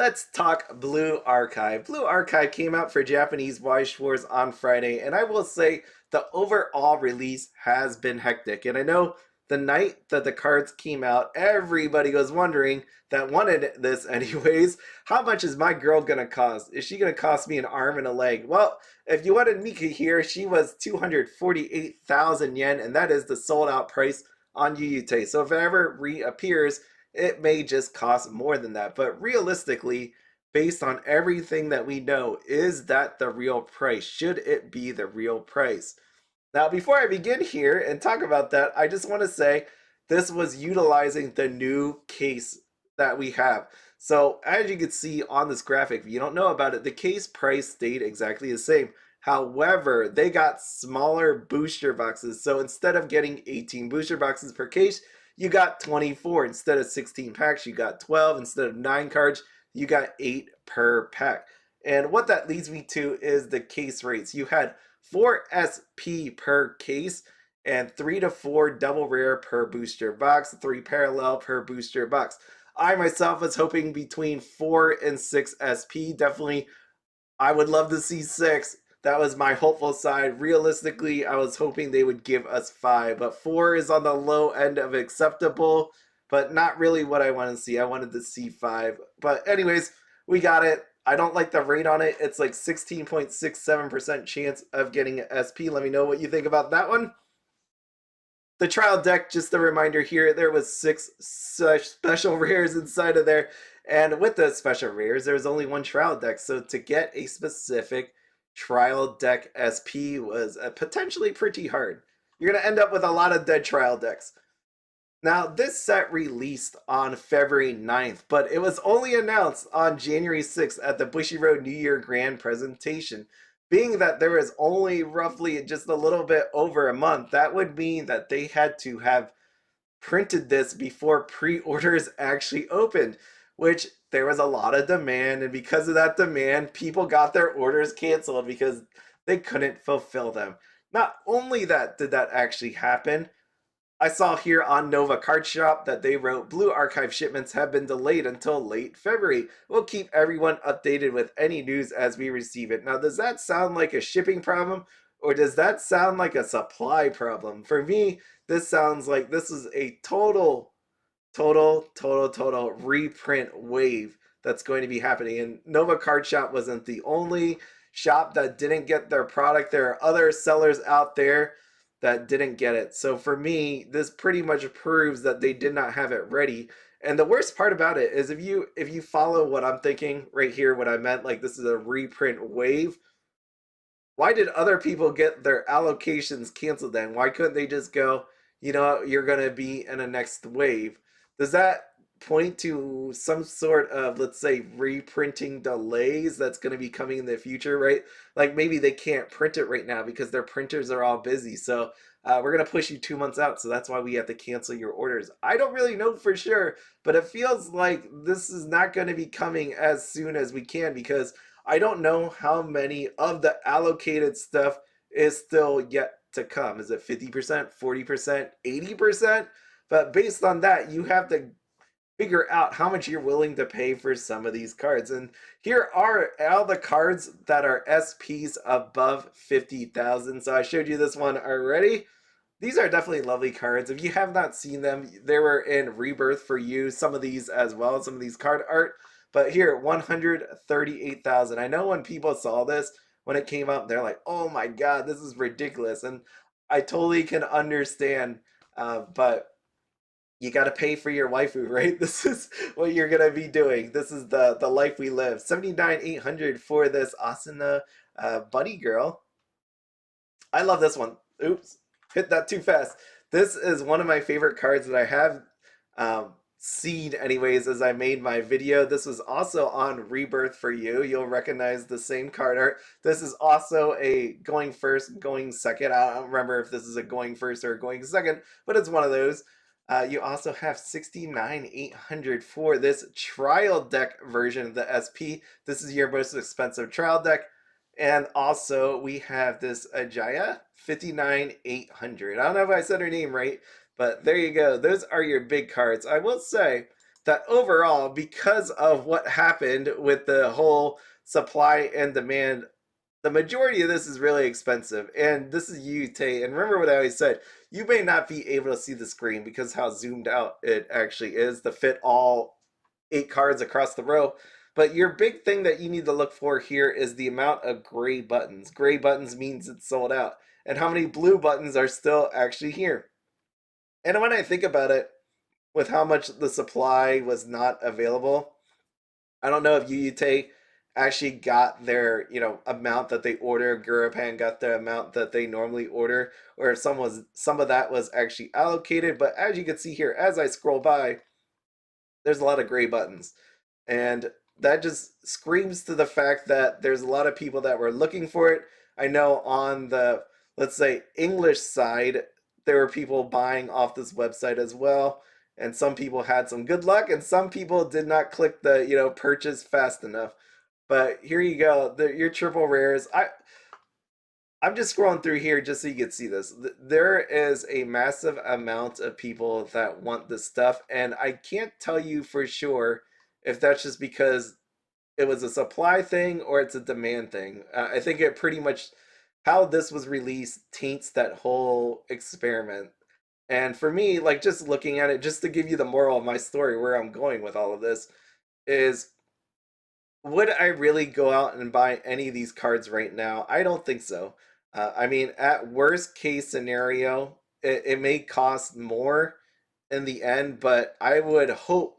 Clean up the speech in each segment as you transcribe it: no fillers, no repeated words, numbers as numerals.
let's talk Blue Archive. Blue Archive came out for Japanese Weiss Schwarz on Friday, and I will say the overall release has been hectic. And I know the night that the cards came out, everybody was wondering that wanted this anyways. How much is my girl gonna cost? Is she gonna cost me an arm and a leg? Well, if you wanted Mika here, she was 248,000 yen, and that is the sold out price on Yuyute. So if it ever reappears, it may just cost more than that. But realistically, based on everything that we know, is that the real price? Should it be the real price? Now, before I begin here and talk about that, I just want to say this was utilizing the new case that we have. So as you can see on this graphic, if you don't know about it, the case price stayed exactly the same. However, they got smaller booster boxes. So instead of getting 18 booster boxes per case, you got 24. Instead of 16 packs, you got 12. Instead of 9 cards, you got 8 per pack. And what that leads me to is the case rates. You had 4 SP per case and 3 to 4 double rare per booster box, 3 parallel per booster box. I myself was hoping between 4 and 6 SP. Definitely, I would love to see 6. That was my hopeful side. Realistically, I was hoping they would give us 5, but 4 is on the low end of acceptable, but not really what I want to see. I wanted to see 5. But anyways, we got it. I don't like the rate on it. It's like 16.67% chance of getting an SP. Let me know what you think about that one. The trial deck, just a reminder here, there was 6 such special rares inside of there. And with those special rares, there was only 1 trial deck. So to get a specific trial deck SP was potentially pretty hard. You're going to end up with a lot of dead trial decks. Now, this set released on February 9th, but it was only announced on January 6th at the Bushiroad New Year Grand Presentation. Being that there was only roughly just a little bit over a month, that would mean that they had to have printed this before pre-orders actually opened, which there was a lot of demand, and because of that demand, people got their orders canceled because they couldn't fulfill them. Not only that did that actually happen, I saw here on Nova Card Shop that they wrote Blue Archive shipments have been delayed until late February. We'll keep everyone updated with any news as we receive it. Now, does that sound like a shipping problem or does that sound like a supply problem? For me, this sounds like this is a total reprint wave that's going to be happening. And Nova Card Shop wasn't the only shop that didn't get their product. There are other sellers out there that didn't get it. So for me, this pretty much proves that they did not have it ready. And the worst part about it is if you follow what I'm thinking right here, what I meant, like this is a reprint wave. Why did other people get their allocations canceled then? Why couldn't they just go, you know, you're going to be in a next wave? Does that point to some sort of, let's say, reprinting delays that's going to be coming in the future, right? Like maybe they can't print it right now because their printers are all busy. So we're going to push you 2 months out. So that's why we have to cancel your orders. I don't really know for sure, but it feels like this is not going to be coming as soon as we can because I don't know how many of the allocated stuff is still yet to come. Is it 50%, 40%, 80%? But based on that, you have to figure out how much you're willing to pay for some of these cards. And here are all the cards that are SPs above 50,000. So I showed you this one already. These are definitely lovely cards. If you have not seen them, they were in Rebirth for You, some of these as well, some of these card art. But here, 138,000. I know when people saw this, when it came up, they're like, oh my god, this is ridiculous. And I totally can understand, but you got to pay for your waifu, right? This is what you're going to be doing. This is the life we live. 79,800 for this Asuna bunny girl. I love this one. Oops, hit that too fast. This is one of my favorite cards that I have seen anyways as I made my video. This was also on Rebirth for You. You'll recognize the same card art. This is also a going first, going second. I don't remember if this is a going first or a going second, but it's one of those. You also have 69,800 for this trial deck version of the SP. This is your most expensive trial deck. And also we have this Ajaya, 59,800. I don't know if I said her name right, but there you go. Those are your big cards. I will say that overall, because of what happened with the whole supply and demand, the majority of this is really expensive. And this is Yute. And remember what I always said, you may not be able to see the screen because how zoomed out it actually is to fit all 8 cards across the row. But your big thing that you need to look for here is the amount of gray buttons. Gray buttons means it's sold out. And how many blue buttons are still actually here. And when I think about it, with how much the supply was not available, I don't know if Yuyute actually got their, amount that they order, Gurapan got the amount that they normally order, or if some of that was actually allocated. But as you can see here, as I scroll by, there's a lot of gray buttons. And that just screams to the fact that there's a lot of people that were looking for it. I know on the, let's say, English side, there were people buying off this website as well. And some people had some good luck, and some people did not click the, purchase fast enough. But here you go, your triple rares. I'm just scrolling through here just so you can see this. There is a massive amount of people that want this stuff, and I can't tell you for sure if that's just because it was a supply thing or it's a demand thing. I think it pretty much how this was released taints that whole experiment. And for me, like just looking at it, just to give you the moral of my story, where I'm going with all of this is, would I really go out and buy any of these cards right now? I don't think so. I mean, at worst case scenario, it may cost more in the end, but I would hope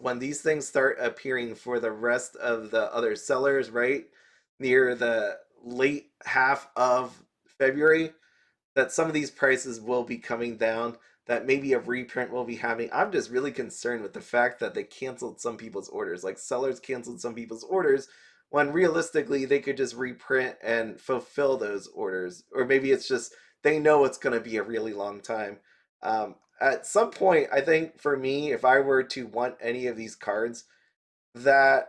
when these things start appearing for the rest of the other sellers, right, near the late half of February, that some of these prices will be coming down, that maybe a reprint will be having. I'm just really concerned with the fact that they canceled some people's orders. Like sellers canceled some people's orders when realistically they could just reprint and fulfill those orders. Or maybe it's just they know it's going to be a really long time. At some point, I think for me, if I were to want any of these cards, that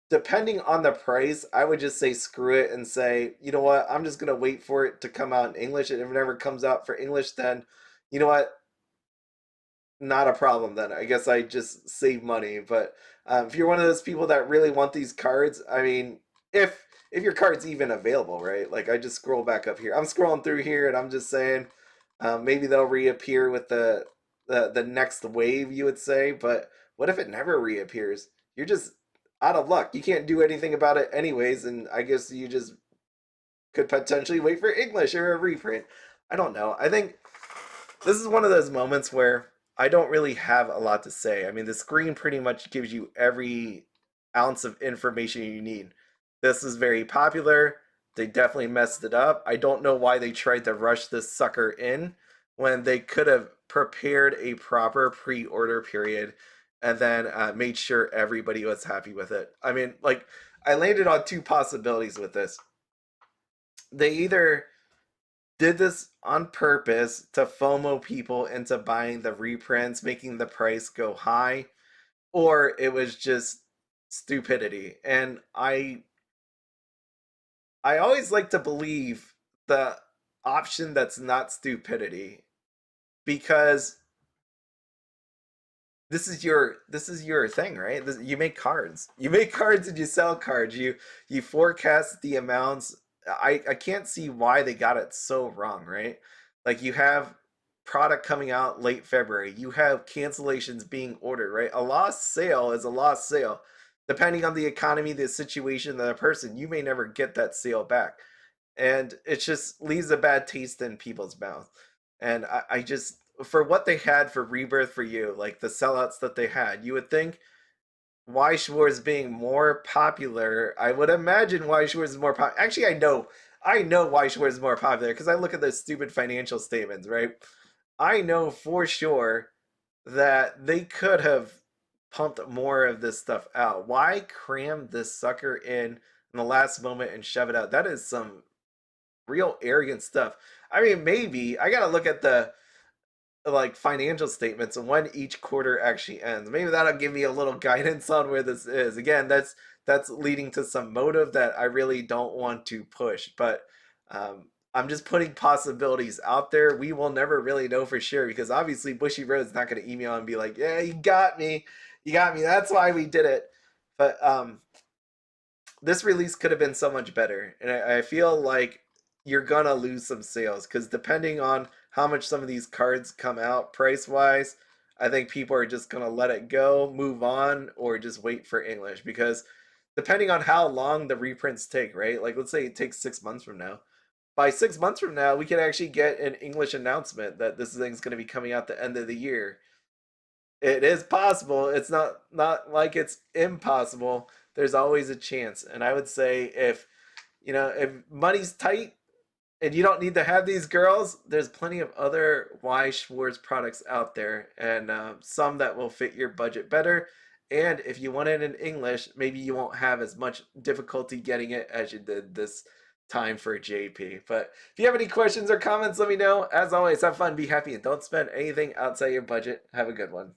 depending on the price, I would just say screw it and say, you know what, I'm just gonna wait for it to come out in English. And if it never comes out for English, then you know what, not a problem then. I guess I just save money. But if you're one of those people that really want these cards, I mean, if your card's even available, right? Like I just scroll back up here. I'm scrolling through here and I'm just saying, maybe they'll reappear with the next wave, you would say. But what if it never reappears? You're just out of luck. You can't do anything about it anyways, and I guess you just could potentially wait for English or a reprint. I don't know. I think this is one of those moments where I don't really have a lot to say. I mean, the screen pretty much gives you every ounce of information you need. This is very popular. They definitely messed it up. I don't know why they tried to rush this sucker in when they could have prepared a proper pre order period and then made sure everybody was happy with it. I mean, like, I landed on two possibilities with this. They either did this on purpose to FOMO people into buying the reprints, making the price go high, or it was just stupidity. And I always like to believe the option that's not stupidity, because this is your thing, right? You make cards. You make cards and you sell cards. You forecast the amounts. I can't see why they got it so wrong, right? Like you have product coming out late February. You have cancellations being ordered, right? A lost sale is a lost sale. Depending on the economy, the situation, the person, you may never get that sale back. And it just leaves a bad taste in people's mouth. And I just, for what they had for Rebirth for You, like the sellouts that they had, you would think Weiss Schwarz being more popular. I would imagine Weiss Schwarz is more popular. Actually, I know Weiss Schwarz is more popular because I look at those stupid financial statements, right? I know for sure that they could have pumped more of this stuff out. Why cram this sucker in the last moment and shove it out? That is some real arrogant stuff. I mean, maybe I gotta look at the like financial statements and when each quarter actually ends. Maybe that'll give me a little guidance on where this is. Again, that's leading to some motive that I really don't want to push. But I'm just putting possibilities out there. We will never really know for sure because obviously Bushy Road's not going to email and be like, "Yeah, you got me, you got me." That's why we did it. But this release could have been so much better, and I feel like you're gonna lose some sales because depending on how much some of these cards come out price wise, I think people are just gonna let it go, move on, or just wait for English because depending on how long the reprints take, right? Like let's say it takes 6 months from now. By 6 months from now, we can actually get an English announcement that this thing's going to be coming out the end of the year. It is possible. It's not like it's impossible. There's always a chance. And I would say if money's tight and you don't need to have these girls, there's plenty of other Weiss Schwarz products out there, and some that will fit your budget better. And if you want it in English, maybe you won't have as much difficulty getting it as you did this time for JP. But if you have any questions or comments, let me know. As always, have fun, be happy, and don't spend anything outside your budget. Have a good one.